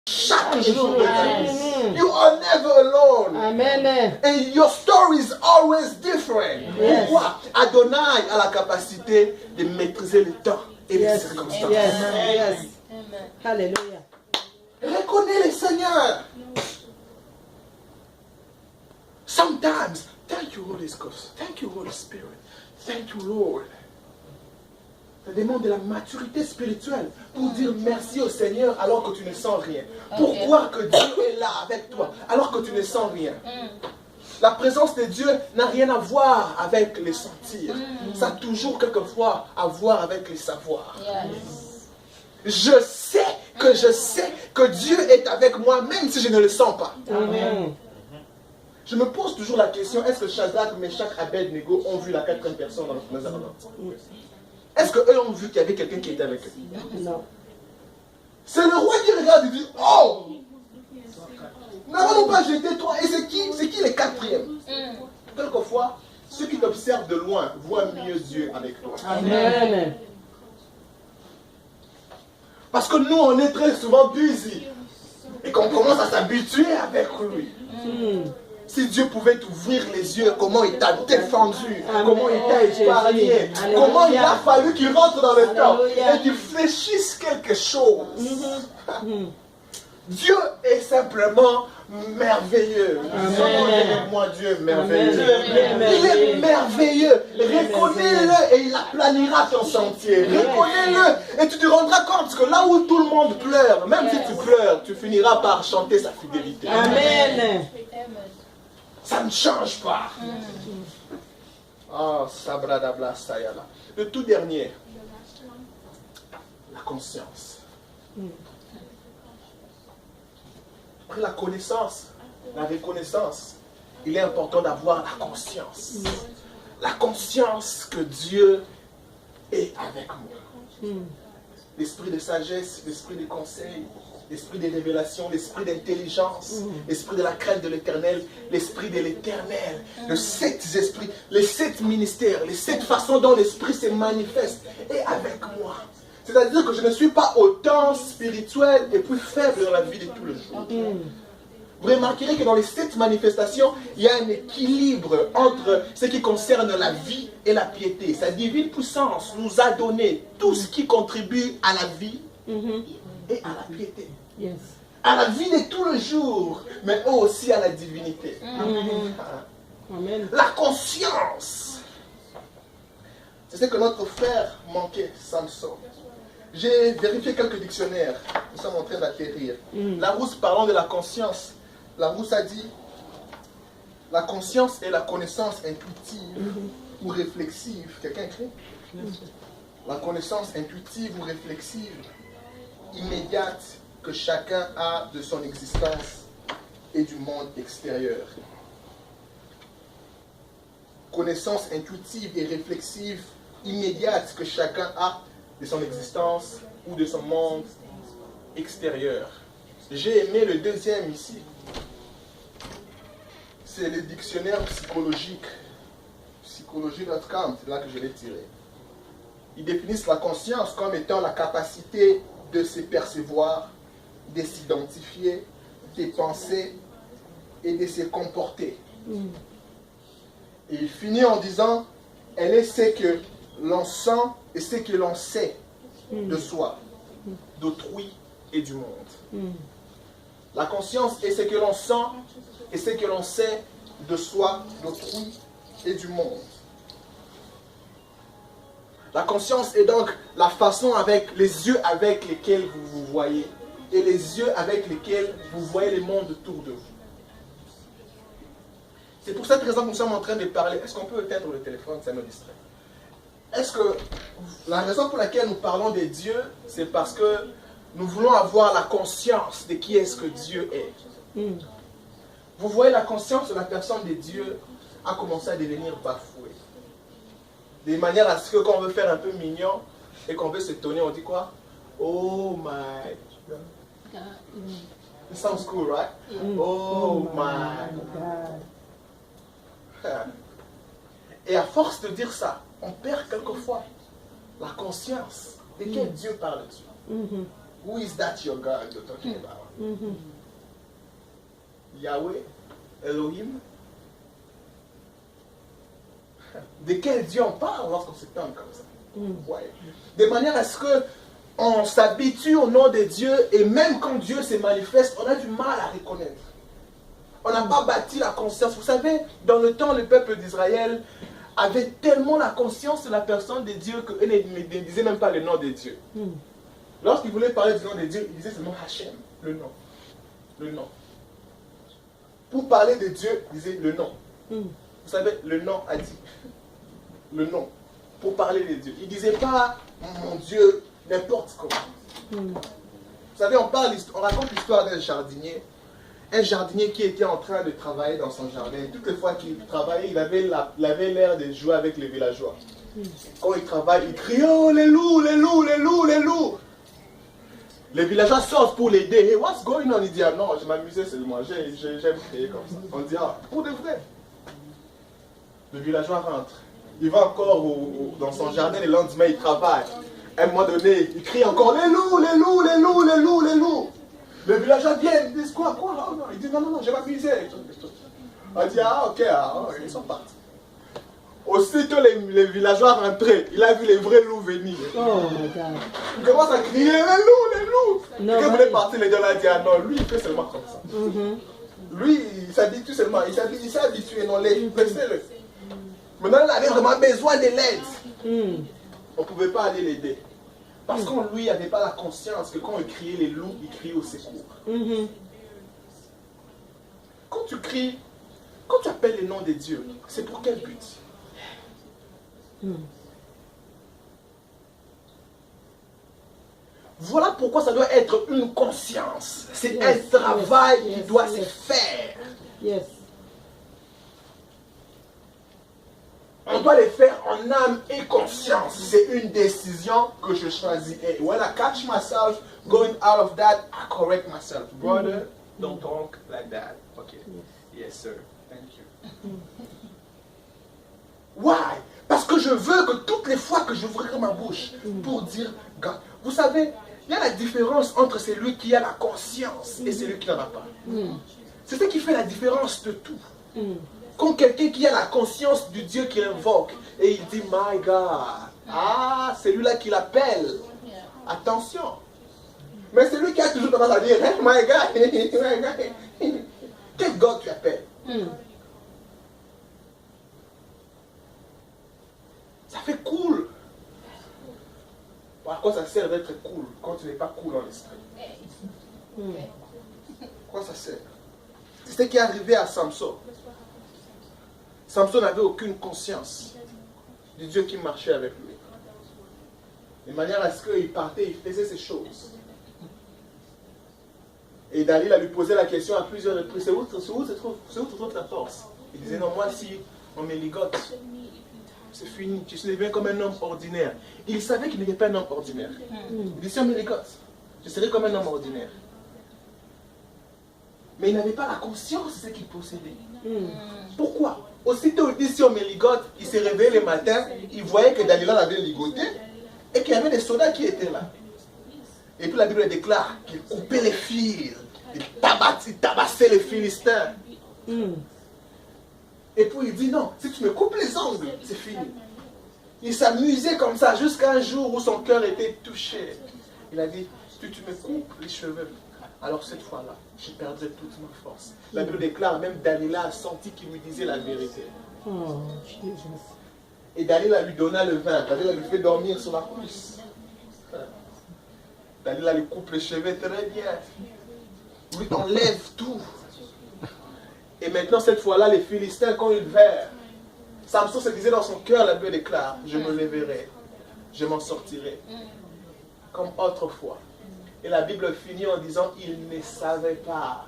chaque jour de ta vie. You are never alone. Amen. And your story is always different. Yes. Pourquoi? Adonai a la capacité de maîtriser le temps et les circonstances. Yes. Yes. Hallelujah. Reconnais le Seigneur. Sometimes, thank you Holy Ghost, thank you Holy Spirit, thank you Lord. Ça demande de la maturité spirituelle pour dire merci au Seigneur alors que tu ne sens rien. Pour croire que Dieu est là avec toi alors que tu ne sens rien. La présence de Dieu n'a rien à voir avec les sentir. Ça a toujours quelquefois à voir avec les savoirs. Je sais que Dieu est avec moi même si je ne le sens pas. Amen. Je me pose toujours la question, est-ce que Shadrach, Meshach, Abednego ont vu la quatrième personne dans le feu ardent? Est-ce qu'eux ont vu qu'il y avait quelqu'un qui était avec eux? Non. C'est le roi qui regarde et dit, oh! N'avons-nous pas jeté toi? Et c'est qui les quatrièmes? Quelquefois, ceux qui t'observent de loin voient mieux Dieu avec toi. Amen. Parce que nous, on est très souvent busy. Et qu'on commence à s'habituer avec lui. Si Dieu pouvait t'ouvrir les yeux, comment il t'a défendu, comment il t'a épargné, comment il a fallu qu'il rentre dans le temps et qu'il fléchisse quelque chose. Dieu est simplement merveilleux. Moi, Dieu est merveilleux. Il est merveilleux. Reconnais-le et il aplanira ton sentier. Reconnais-le et tu te rendras compte que là où tout le monde pleure, même si tu pleures, tu finiras par chanter sa fidélité. Amen. Ça ne change pas. Oh, sabradabla sayala. Le tout dernier, la conscience. Après la connaissance, la reconnaissance, il est important d'avoir la conscience. La conscience que Dieu est avec moi. L'esprit de sagesse, l'esprit de conseil, l'esprit de révélation, l'esprit d'intelligence, l'esprit de la crainte de l'éternel, l'esprit de l'éternel, les 7 esprits, les 7 ministères, les 7 façons dont l'esprit se manifeste est avec moi. C'est-à-dire que je ne suis pas autant spirituel et plus faible dans la vie de tous les jours. Vous remarquerez que dans les 7 manifestations, il y a un équilibre entre ce qui concerne la vie et la piété. Sa divine puissance nous a donné tout ce qui contribue à la vie et à la piété. Yes. À la vie de tous les jours, mais aussi à la divinité. Amen. La conscience. C'est ce que notre frère manquait, Samson. J'ai vérifié quelques dictionnaires. Nous sommes en train d'atterrir. Larousse, parlant de la conscience, Larousse a dit la conscience est la connaissance intuitive ou réflexive. Quelqu'un écrit? La connaissance intuitive ou réflexive immédiate que chacun a de son existence et du monde extérieur. Connaissance intuitive et réflexive immédiate que chacun a de son existence ou de son monde extérieur. J'ai aimé le deuxième ici. C'est le dictionnaire psychologique. Psychologie.com, c'est là que je l'ai tiré. Ils définissent la conscience comme étant la capacité de se percevoir, de s'identifier, de penser et de se comporter. Et il finit en disant, elle est ce que l'on sent et ce que l'on sait de soi, d'autrui et du monde. La conscience est ce que l'on sent et ce que l'on sait de soi, d'autrui et du monde. La conscience est donc la façon avec les yeux avec lesquels vous vous voyez et les yeux avec lesquels vous voyez le monde autour de vous. C'est pour cette raison que nous sommes en train de parler. Est-ce qu'on peut éteindre le téléphone? Ça me distrait. Est-ce que la raison pour laquelle nous parlons de Dieu, c'est parce que nous voulons avoir la conscience de qui est-ce que Dieu est. Vous voyez, la conscience de la personne de Dieu a commencé à devenir bafouée. De manière à ce que quand on veut faire un peu mignon et qu'on veut s'étonner, on dit quoi? Oh my God. It sounds cool, right? Oh my God. Et à force de dire ça, on perd quelquefois la conscience de quel Dieu parle-t-il. Who is that your God you're talking about? Yahweh, Elohim. De quel Dieu on parle lorsqu'on s'étend comme ça? Ouais. De manière à ce que on s'habitue au nom de Dieu et même quand Dieu se manifeste, on a du mal à reconnaître. On n'a pas bâti la conscience. Vous savez, dans le temps, le peuple d'Israël avait tellement la conscience de la personne de Dieu qu'eux ne disaient même pas le nom de Dieu. Lorsqu'ils voulaient parler du nom de Dieu, ils disaient seulement Hachem, le nom. Le nom. Pour parler de Dieu, ils disaient le nom. Vous savez, le nom a dit. Le nom. Pour parler de Dieu. Ils ne disaient pas mon Dieu, n'importe comment. Vous savez, on raconte l'histoire d'un jardinier. Un jardinier qui était en train de travailler dans son jardin. Toutes les fois qu'il travaillait, il avait l'air de jouer avec les villageois. Quand il travaille, il crie « Oh, les loups, les loups, les loups, les loups !» Les villageois sortent pour l'aider. « Hey, what's going on ?» Il dit « Ah non, je m'amusais seulement, j'aime crier comme ça. » On dit « Ah, pour de vrai !» Le villageois rentre. Il va encore dans son jardin, le lendemain, il travaille. À un moment donné, il crie encore « Les loups, les loups, les loups, les loups, les loups !» Les villageois viennent, ils disent quoi? Oh, non. Ils disent non, je m'amusais. On dit ah, ok, ils sont partis. Aussitôt les villageois rentraient, il a vu les vrais loups venir. Oh my God. Il commence à crier les loups, les loups. Non, quand vous voulez partir, les gens là disent ah non, lui il fait seulement comme ça. Lui, il s'habitue seulement, il s'est habitué, non, laissez-le. Maintenant, il avait vraiment besoin de l'aide. On ne pouvait pas aller l'aider. Parce qu'on lui n'avait pas la conscience que quand il criait les loups, il criait au secours. Quand tu cries, quand tu appelles le nom de Dieu, c'est pour quel but? Voilà pourquoi ça doit être une conscience. C'est un travail qui doit se faire. Yes. On doit le faire en âme et conscience. C'est une décision que je choisis. Et when I catch myself going out of that, I correct myself. Brother, don't talk like that. Okay. Yes, sir. Thank you. Why? Parce que je veux que toutes les fois que j'ouvrirai ma bouche pour dire God, vous savez, il y a la différence entre celui qui a la conscience et celui qui n'en a pas. C'est ce qui fait la différence de tout. Quand quelqu'un qui a la conscience du Dieu qu'il invoque et il dit My God, c'est lui-là qui l'appelle. Attention. Mais c'est lui qui a toujours tendance à dire hey, My God, my God. Quel God tu appelles? Ça fait cool. À quoi ça sert d'être cool quand tu n'es pas cool dans l'esprit? Quoi ça sert? C'est ce qui est arrivé à Samson. Samson n'avait aucune conscience du Dieu qui marchait avec lui. De manière à ce qu'il partait, il faisait ces choses. Et Dalila lui posait la question à plusieurs reprises, c'est où se trouve ta force? Il disait, non, moi si on me ligote, c'est fini, je deviens comme un homme ordinaire. Il savait qu'il n'était pas un homme ordinaire. Il dit, si on me ligote, je serai comme un homme ordinaire. Mais il n'avait pas la conscience de ce qu'il possédait. Pourquoi? Aussitôt il dit si on me ligote, il s'est réveillé le matin, il voyait que Dalila l'avait ligoté et qu'il y avait des soldats qui étaient là. Et puis la Bible déclare qu'il coupait les fils, il tabassait les Philistins. Et puis il dit non, si tu me coupes les ongles, c'est fini. Il s'amusait comme ça jusqu'à un jour où son cœur était touché. Il a dit, si tu me coupes les cheveux, alors cette fois-là, je perdrai toute ma force. La Bible déclare, même Dalila a senti qu'il lui disait la vérité. Et Dalila lui donna le vin. Dalila lui fait dormir sur la cuisse. Dalila lui coupe les cheveux très bien. Lui enlève tout. Et maintenant, cette fois-là, les Philistins, quand ils vinrent, Samson se disait dans son cœur, la Bible déclare, je me lèverai, je m'en sortirai, comme autrefois. Et la Bible finit en disant, il ne savait pas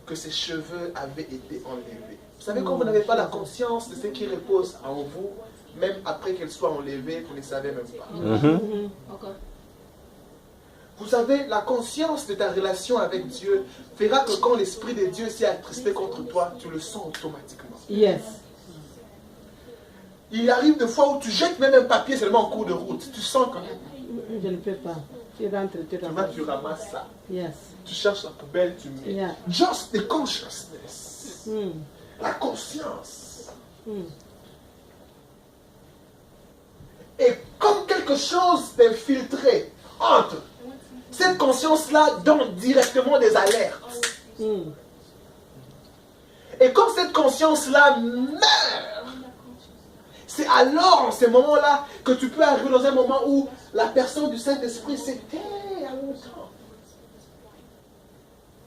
que ses cheveux avaient été enlevés. Vous savez, quand vous n'avez pas la conscience de ce qui repose en vous, même après qu'elle soit enlevée, vous ne savez même pas. Vous savez, la conscience de ta relation avec Dieu fera que quand l'Esprit de Dieu s'est attristé contre toi, tu le sens automatiquement. Yes. Il arrive des fois où tu jettes même un papier seulement en cours de route. Tu sens quand même. Je ne peux pas. Tu rentres, tu Tu vas, ramasses. tu ramasses ça. Yes. Tu cherches la poubelle, tu mets. Yeah. Just the consciousness. Mm. La conscience. Mm. Et comme quelque chose d'infiltré entre, cette conscience-là donne directement des alertes. Mm. Et comme cette conscience-là meurt, c'est alors, en ces moments-là, que tu peux arriver dans un moment où la personne du Saint-Esprit s'était à longtemps.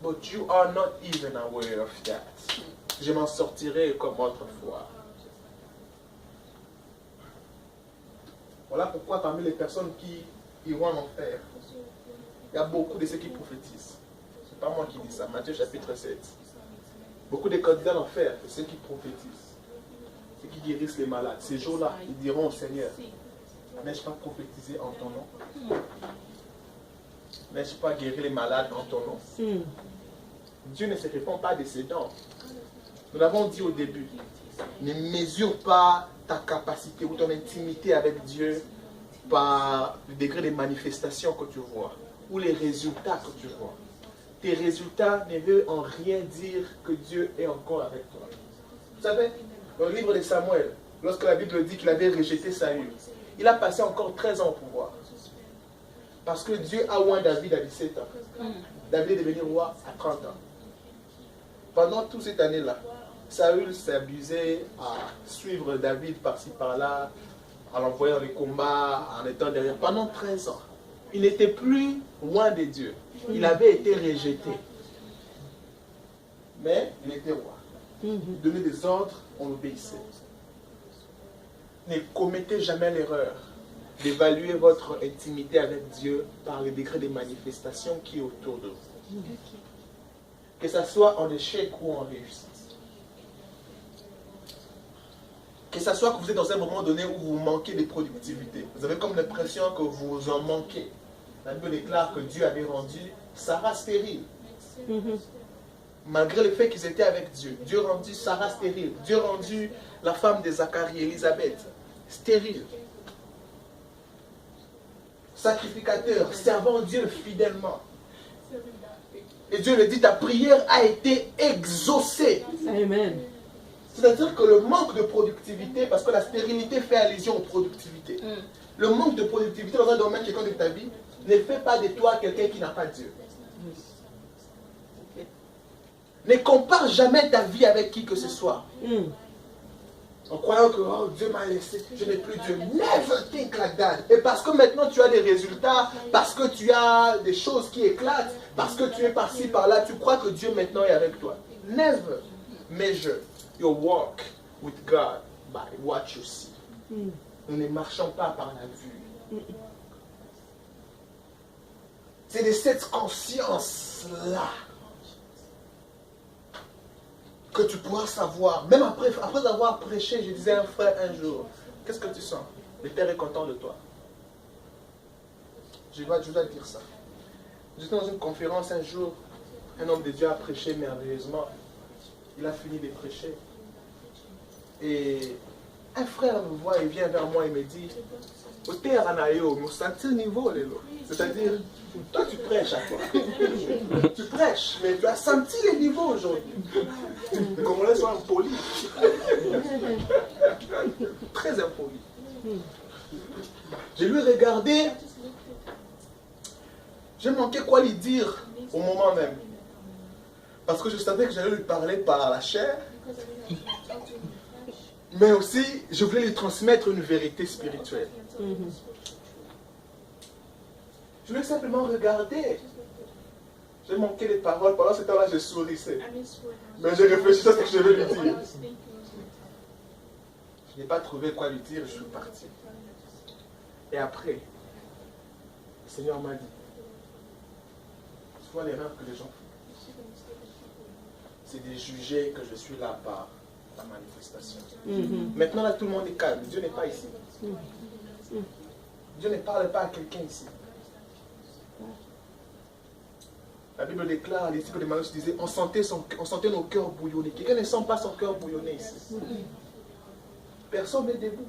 But you are not even aware of that. Je m'en sortirai comme autrefois. Voilà pourquoi parmi les personnes qui iront en enfer, il y a beaucoup de ceux qui prophétisent. Ce n'est pas moi qui dis ça. Matthieu chapitre 7. Beaucoup de candidats en enfer, c'est ceux qui prophétisent. Ceux qui guérissent les malades. Ces jours-là, ils diront au Seigneur, n'ai-je pas prophétisé en ton nom? N'ai-je pas guéri les malades en ton nom? Mm. Dieu ne se répond pas de ses dons. Nous l'avons dit au début. Ne mesure pas ta capacité ou ton intimité avec Dieu par le degré de manifestation que tu vois ou les résultats que tu vois. Tes résultats ne veulent en rien dire que Dieu est encore avec toi. Vous savez, dans le livre de Samuel, lorsque la Bible dit qu'il avait rejeté Saül, il a passé encore 13 ans au pouvoir. Parce que Dieu a oint David à 17 ans. David est devenu roi à 30 ans. Pendant toute cette année-là, Saül s'abusait à suivre David par-ci par-là, en l'envoyant dans les combats, en étant derrière. Pendant 13 ans, il n'était plus loin de Dieu. Il avait été rejeté. Mais il était roi. Il donnait des ordres, on obéissait. Ne commettez jamais l'erreur d'évaluer votre intimité avec Dieu par le degré des manifestations qui est autour de vous. Que ce soit en échec ou en réussite. Que ce soit que vous êtes dans un moment donné où vous manquez de productivité. Vous avez comme l'impression que vous en manquez. La Bible déclare que Dieu avait rendu Sarah stérile. Malgré le fait qu'ils étaient avec Dieu. Dieu rendu Sarah stérile. Dieu rendu la femme de Zacharie, Élisabeth, stérile. Sacrificateur, servant Dieu fidèlement. Et Dieu le dit, ta prière a été exaucée. Amen. C'est-à-dire que le manque de productivité, parce que la stérilité fait allusion aux productivités. Le manque de productivité dans un domaine quelconque de ta vie ne fait pas de toi quelqu'un qui n'a pas Dieu. Ne compare jamais ta vie avec qui que ce soit. En croyant que oh, Dieu m'a laissé, je n'ai plus Dieu. Never think like that. Et parce que maintenant tu as des résultats, parce que tu as des choses qui éclatent, parce que tu es par-ci, par-là, tu crois que Dieu maintenant est avec toi. Never measure your walk with God by what you see. Nous ne marchons pas par la vue. C'est de cette conscience-là que tu pourras savoir. Même après avoir prêché, je disais à un frère un jour, qu'est-ce que tu sens? Le Père est content de toi. Je dois dire ça. J'étais dans une conférence un jour, un homme de Dieu a prêché merveilleusement. Il a fini de prêcher. Et un frère me voit, il vient vers moi et me dit, au terre anayo, nous sentons niveau, c'est-à-dire, toi tu prêches à toi. Tu prêches, mais tu as senti les niveaux aujourd'hui. Comme on soit impoli. Très impoli. Je lui ai regardé. Je manquais quoi lui dire au moment même. Parce que je savais que j'allais lui parler par la chair. Mais aussi, je voulais lui transmettre une vérité spirituelle. Je lui ai simplement regardé. J'ai manqué les paroles. Pendant ce temps-là, je sourissais. Mais j'ai réfléchi à ce que je vais lui dire. Je n'ai pas trouvé quoi lui dire, je suis parti. Et après, le Seigneur m'a dit, tu vois l'erreur que les gens font. C'est de juger que je suis là par la manifestation. Maintenant, là, tout le monde est calme. Dieu n'est pas ici. Dieu ne parle pas à quelqu'un ici. La Bible déclare, les disciples de Matthieu disaient, on sentait nos cœurs bouillonner. Quelqu'un ne sent pas son cœur bouillonner ici. Personne n'est debout.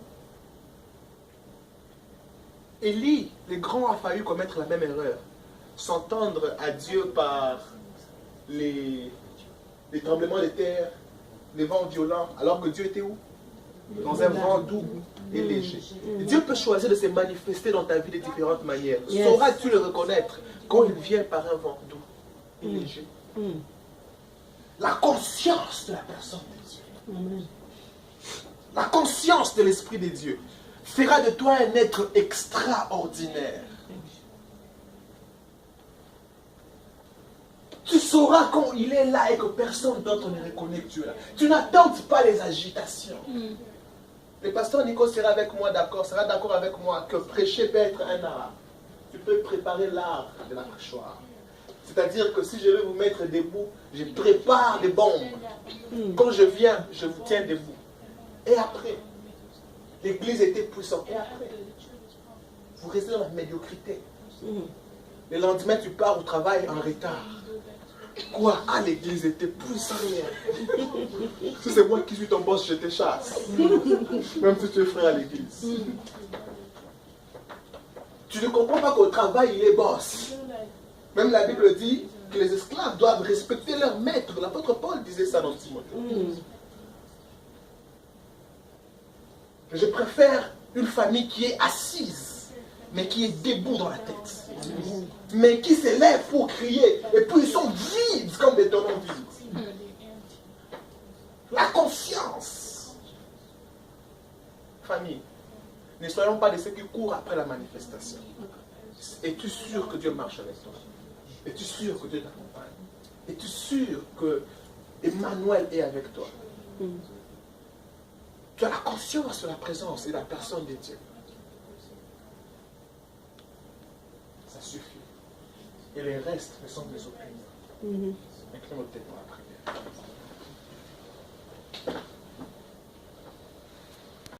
Élie, les grands ont failli commettre la même erreur. S'entendre à Dieu par les tremblements de terre, les vents violents, alors que Dieu était où? Dans un vent doux et léger. Et Dieu peut choisir de se manifester dans ta vie de différentes manières. Yes. Sauras-tu le reconnaître quand il vient par un vent doux et léger? La conscience de la personne de Dieu. Amen. La conscience de l'Esprit de Dieu fera de toi un être extraordinaire. Tu sauras quand il est là et que personne d'autre ne reconnaît que Dieu est là. Tu n'attends pas les agitations. Le pasteur Nico sera avec moi d'accord, sera d'accord avec moi que prêcher peut être un art. Tu peux préparer l'art de la prêchoire. C'est-à-dire que si je vais vous mettre debout, je prépare des bombes. Quand je viens, je vous tiens debout. Et après, l'église était puissante. Et après, vous restez dans la médiocrité. Le lendemain, tu pars au travail en retard. Quoi? Ah, l'église était puissante. Si c'est moi qui suis ton boss, je te chasse. Même si tu es frère à l'église. Tu ne comprends pas qu'au travail, il est boss. Même la Bible dit que les esclaves doivent respecter leur maître. L'apôtre Paul disait ça dans Timothée. Je préfère une famille qui est assise, mais qui est debout dans la tête. Mais qui s'élève pour crier, et puis ils sont vides comme des tonneaux vides. La conscience. Famille, ne soyons pas de ceux qui courent après la manifestation. Es-tu sûr que Dieu marche avec toi? Es-tu sûr que Dieu t'accompagne? Es-tu sûr que Emmanuel est avec toi? Tu as la conscience de la présence et de la personne de Dieu. Ça suffit. Et les restes ne sont que des opinions. Incline-nous peut-être pour la prière.